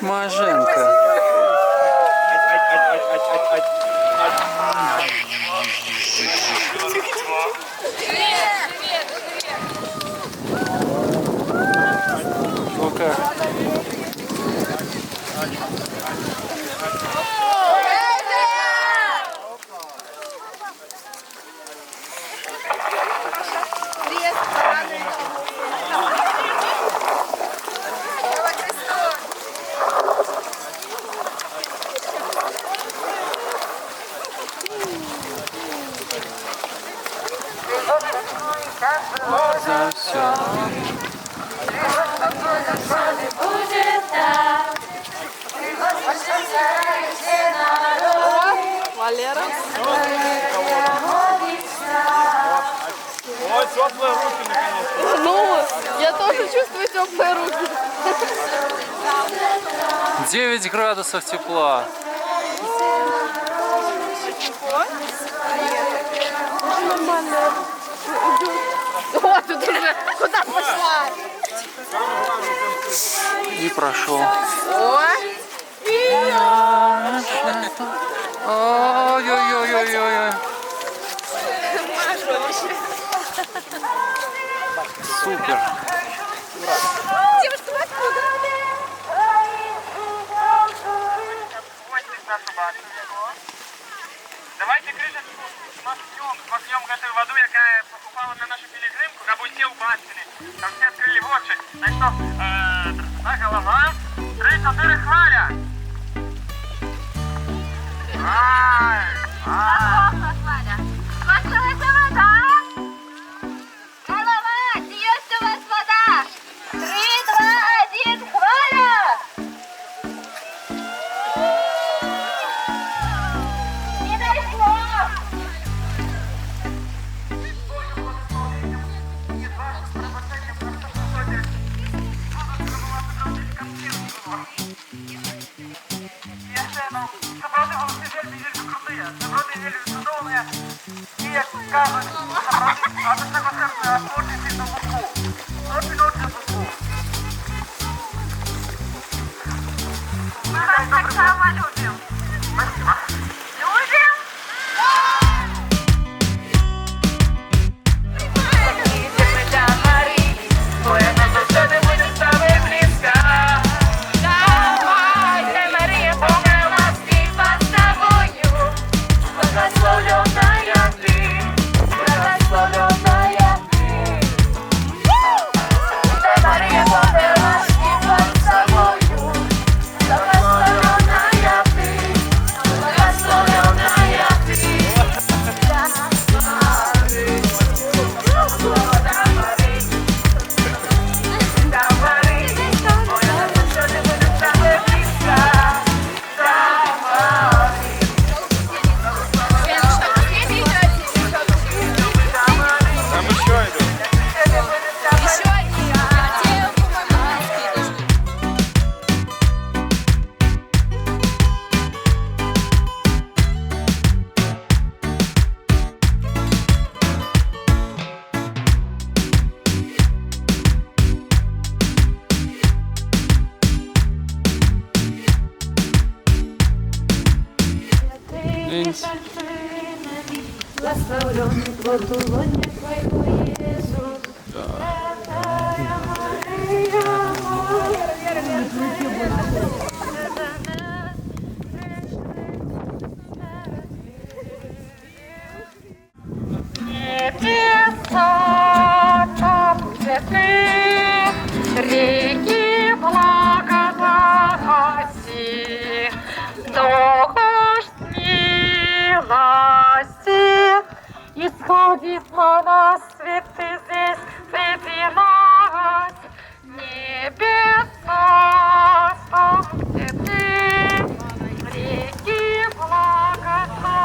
Маженка. Ну-ка. За все. Валера. Ой, теплые руки наконец-то. Ну, я тоже чувствую теплые руки. 9 градусов тепла. Нормально. О, тут уже куда пошла? И прошел. Ой. Ой-ой-ой-ой-ой. Супер. Девушка, вы откуда? Давайте крыша смахнем эту воду, яка покупала на нашу пилигримку, как бы все убачили. Там все открыли очи. Так что, та голова, 3-4 хваля. Ай, ай. Кончилась вода? Голова, есть у вас вода? 3, 2, 1, хваля! Не дошло! Напроти велосипед вельми крутые, напроти вельми чудовные. І, як кажуть, напроти концертної творчості на боку. Очень боку. Мы вас так само любим. Спасибо. Любим? Благословленный плод лоне Твоего, Иисус. Святая Небеса, там, где ты, реки благодати, дождь милости исходит на нас, святый здесь, соединять. Небеса, там, где ты, реки благодати,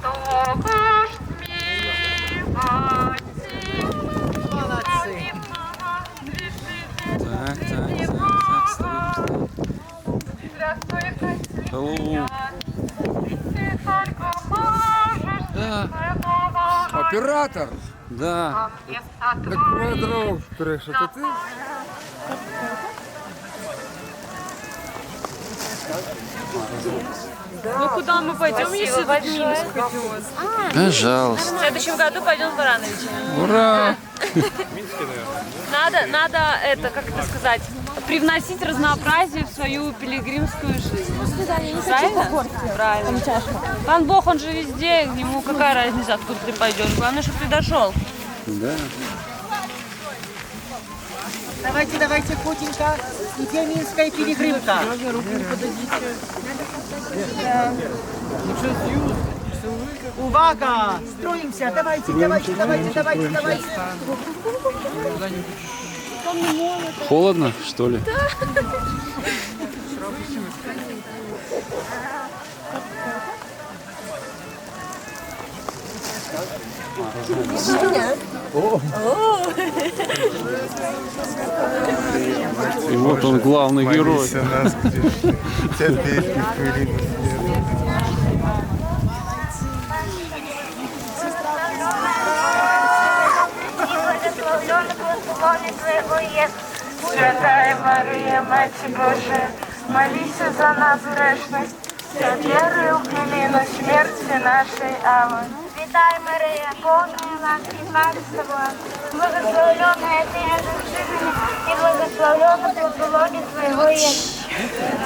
дождь милости исходит на нас, святый здесь, Так, стоим. Оператор! Да. Квадров прийшов, то ти? Ну куда мы пойдем, если тут Минск идет? Пожалуйста. В следующем году пойдем в Барановичи. Ура! Надо это, как это сказать, привносить разнообразие в свою пилигримскую жизнь. Правильно? Правильно. Пан Бог, он же везде, ему какая разница, откуда ты пойдешь. Главное, чтобы ты дошел. Да. Давайте, давайте, Путинка. Где Минская пилигримка? Увага! Строимся! Давайте, давайте, давайте, давайте, давайте. Холодно, что ли? И вот он, главный герой. Святая Мария, Мать Божия, молися за нас грешних, вся віри ухили на смерті нашої. Аминь. Святая Мария, полная ласки, Бог с тобой, благословленная ты между женщинами, и благословлен плод твоего Иисус.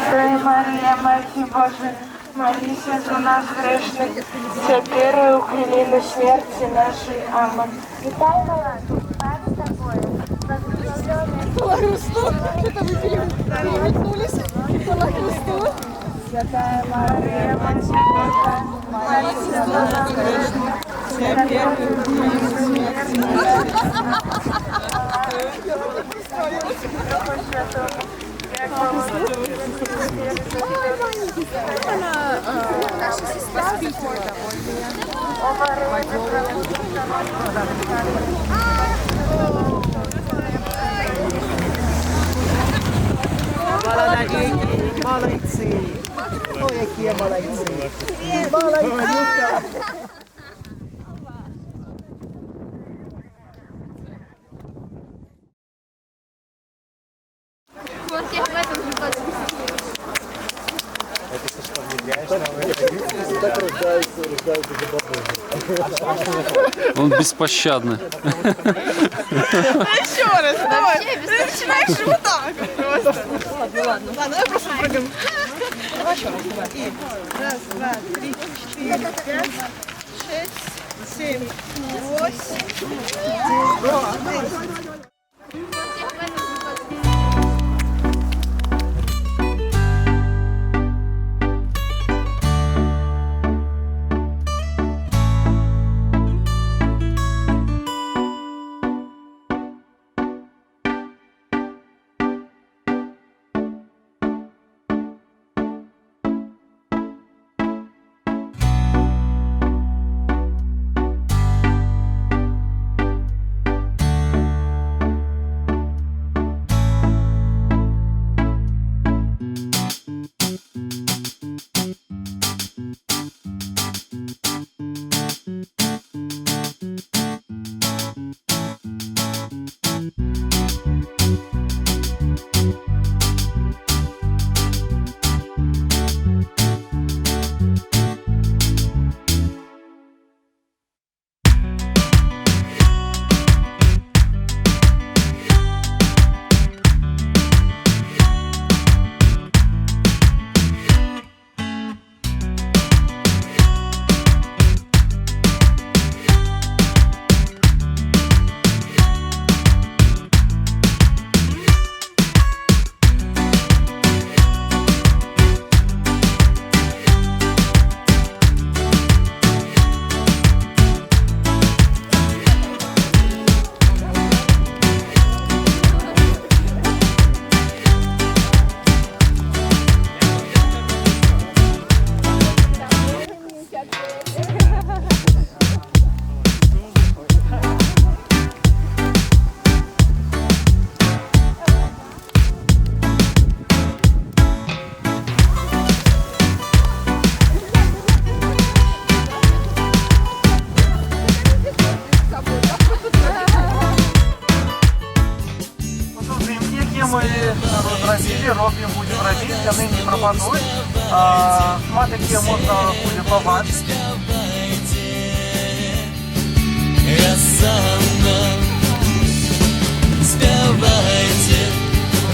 Святая Мария, Мать Божия, молися за нас грешних, вся віри ухили на смерті нашої. Аминь. Святая Мария, Бог с тобой, благословленная Святая Мария, Мать Божия, молися за нас грешних, вся віри ухили на смерті нашої. Молодці! Ой, які молодці! Молодці! Вот я в этом же Он беспощадный. вообще без Раз, два, три, четыре, пять, шесть, семь, восемь, девять. смак, який можна буде побачити. Спявайте,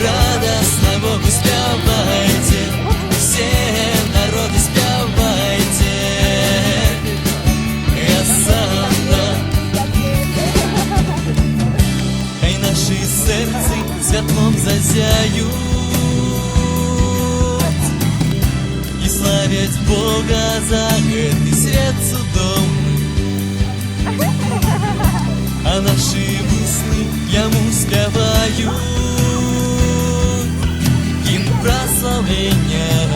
радостно Богу спявайте, все народы спявайте, Осанна. Хай наші серці світлом зазяють і славять Бога за гэтый свет судомный, а наші вусны яму спявають гімн прославлення.